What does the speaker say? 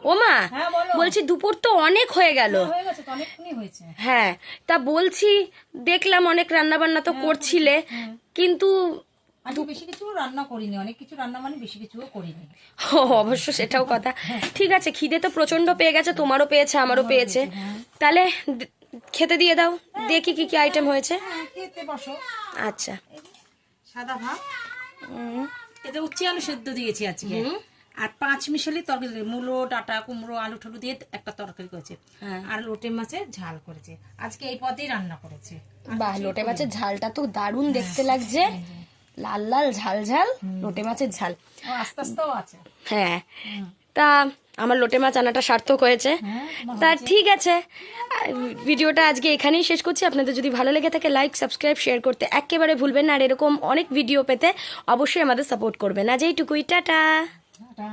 ও মা, হ্যাঁ, বলো। বলছি দুপুর তো অনেক হয়ে গেল। হয়ে গেছে তো, অনেকক্ষণই হয়েছে। হ্যাঁ, তা বলছি দেখলাম অনেক রান্না বান্না তো করছিলে, কিন্তু আজকে বেশি কিছু রান্না করিনি, অনেক কিছু রান্না মানে বেশি কিছুও করিনি। অবশ্য সেটাও কথা। ঠিক আছে, খিদে তো প্রচন্ড পেয়ে গেছে, তোমারও পেয়েছে আমারও পেয়েছে। তাহলে খেতে দিয়ে দাও, দেখি কি কি আইটেম হয়েছে। হ্যাঁ, খেতে বসো। আচ্ছা। সাদা ভাত, এতে উচ্চি আলু সেদ্ধ দিয়েছি আজকে, আর 5 মিশালি তরকারি, মূলো, ডাঁটা, কুমড়ো, আলু ঠুলু দিয়ে একটা তরকারি করেছে, আর লোটে মাছের ঝাল করেছে। আজকে এই পদেই রান্না করেছে। বাহ, লোটে মাছের ঝালটা তো দারুণ দেখতে লাগছে, লাল লাল ঝাল ঝাল লোটে মাছের ঝাল। আস্তে আস্তেও আছে। হ্যাঁ, তা আমার লোটে মাছ আনাটা সার্থক হয়েছে। তা ঠিক আছে, ভিডিওটা আজকে এখানেই শেষ করছি। আপনাদের যদি ভালো লেগে থাকে লাইক, সাবস্ক্রাইব, শেয়ার করতে একেবারে ভুলবেন না। আর এরকম অনেক ভিডিও পেতে অবশ্যই আমাদের সাপোর্ট করবেন। আজ এইটুকুই, টাটা। টাটা।